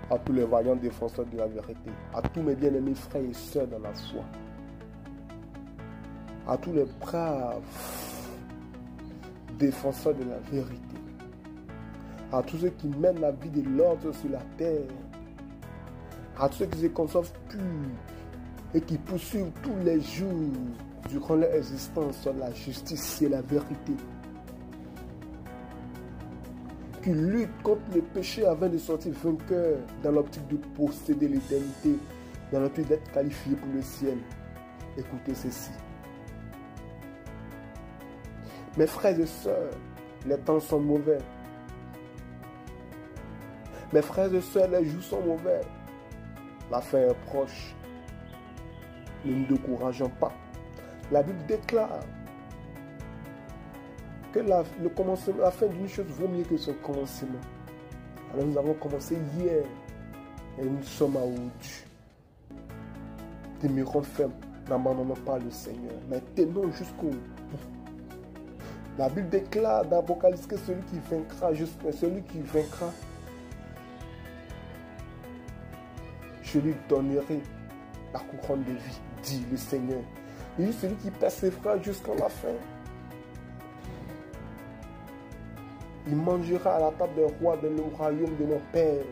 à tous les vaillants défenseurs de la vérité, à tous mes bien-aimés frères et sœurs dans la foi, à tous les braves défenseurs de la vérité, à tous ceux qui mènent la vie de l'ordre sur la terre, à tous ceux qui se conservent purs et qui poursuivent tous les jours durant leur existence sur la justice et la vérité, qui luttent contre les péchés afin de sortir vainqueurs dans l'optique de posséder l'éternité, dans l'optique d'être qualifiés pour le ciel. Écoutez ceci. Mes frères et sœurs, les temps sont mauvais. Mes frères et sœurs, les jours sont mauvais. La fin est proche. Ne nous décourageons pas. La Bible déclare que la fin d'une chose vaut mieux que son commencement. Alors nous avons commencé hier et nous sommes à aujourd'hui. Demeurons fermes, n'abandonnons pas le Seigneur, mais tenons jusqu'au bout. La Bible déclare dans l'Apocalypse que celui qui vaincra, je lui donnerai la couronne de vie, dit le Seigneur. Et celui qui persévérera jusqu'à la fin, il mangera à la table des rois dans le royaume de mon Père.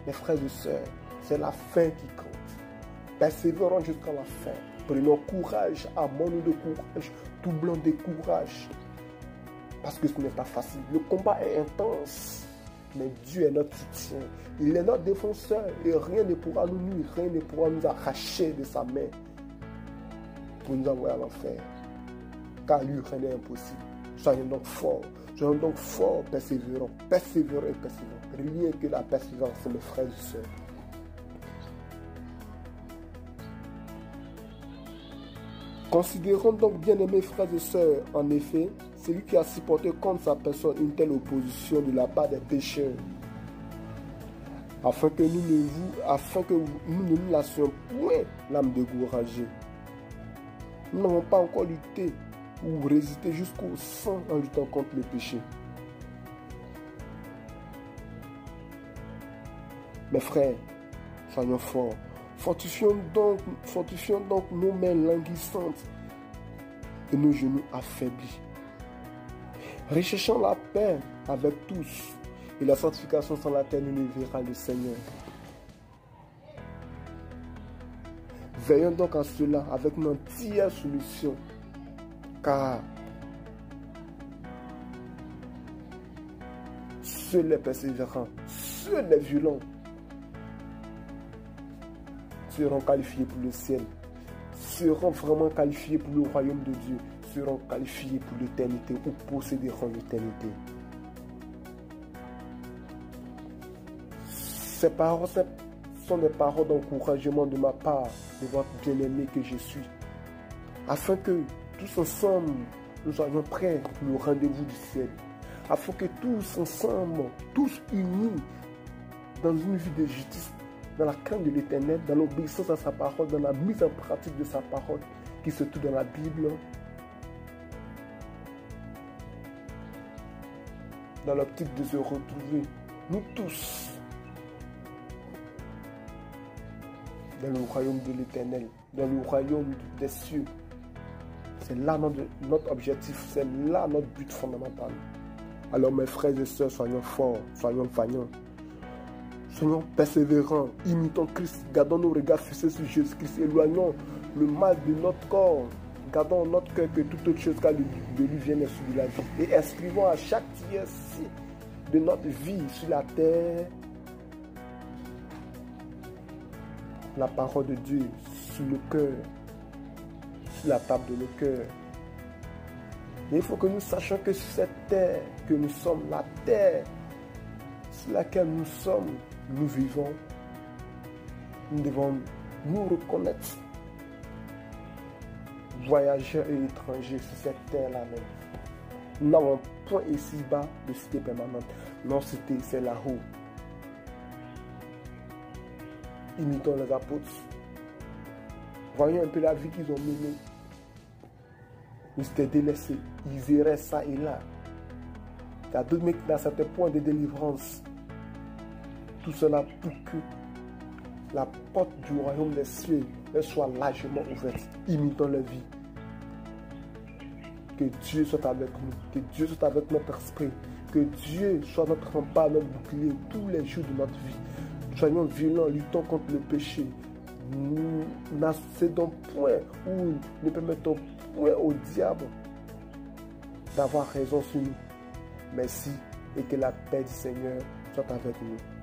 Mes frères et sœurs, c'est la fin qui compte. Persévérons jusqu'à la fin. Prenons courage, armons-nous de courage, doublons de courage. Parce que ce n'est pas facile. Le combat est intense. Mais Dieu est notre soutien. Il est notre défenseur. Et rien ne pourra nous nuire. Rien ne pourra nous arracher de sa main pour nous envoyer à l'enfer. Car lui, rien n'est impossible. Soyons donc forts. Soyons donc forts, persévérons. Persévérons et persévérons. Rien que la persévérance, mes frères et sœurs. Considérons donc, bien-aimés frères et sœurs, en effet, celui qui a supporté contre sa personne une telle opposition de la part des pécheurs, afin que nous ne nous lassions point l'âme découragée. Nous n'avons pas encore lutté ou résisté jusqu'au sang en luttant contre le péché. Mes frères, soyons forts. Fortifions donc nos mains languissantes et nos genoux affaiblis. Recherchons la paix avec tous et la sanctification sans laquelle nous ne verra le Seigneur. Veillons donc à cela avec une entière soumission, car seuls les persévérants, seuls les violents seront qualifiés pour le ciel, seront vraiment qualifiés pour le royaume de Dieu, seront qualifiés pour l'éternité ou posséderont l'éternité. Ces paroles sont des paroles d'encouragement de ma part, de votre bien-aimé que je suis, afin que tous ensemble, nous soyons prêts pour le rendez-vous du ciel, afin que tous ensemble, tous unis dans une vie de justice, dans la crainte de l'Éternel, dans l'obéissance à sa parole, dans la mise en pratique de sa parole, qui se trouve dans la Bible, dans l'optique de se retrouver, nous tous, dans le royaume de l'Éternel, dans le royaume des cieux. C'est là notre objectif, c'est là notre but fondamental. Alors mes frères et sœurs, soyons forts, soyons vaillants. Soyons persévérants, imitons Christ, gardons nos regards fixés sur Jésus-Christ, éloignons le mal de notre corps, gardons notre cœur que toute autre chose qu'à de lui vienne sur la vie. Et inscrivons à chaque tiers-ci de notre vie sur la terre la parole de Dieu sur le cœur, sur la table de nos cœurs. Et il faut que nous sachions que sur cette terre que nous sommes, la terre sur laquelle nous sommes, nous vivons, nous devons nous reconnaître voyageurs et étrangers sur cette terre-là même. Nous n'avons point ici-bas de cité permanente. Notre cité, c'est là-haut. Imitons les apôtres. Voyons un peu la vie qu'ils ont menée. Ils s'étaient délaissés. Ils erraient ça et là. Il y a d'autres mecs qui n'acceptaient point de délivrance. Tout cela pour que la porte du royaume des cieux soit largement ouverte, imitant la vie. Que Dieu soit avec nous, que Dieu soit avec notre esprit, que Dieu soit notre rempart, notre bouclier tous les jours de notre vie. Soyons violents, luttons contre le péché. Nous n'accédons point ou ne permettons point au diable d'avoir raison sur nous. Merci et que la paix du Seigneur soit avec nous.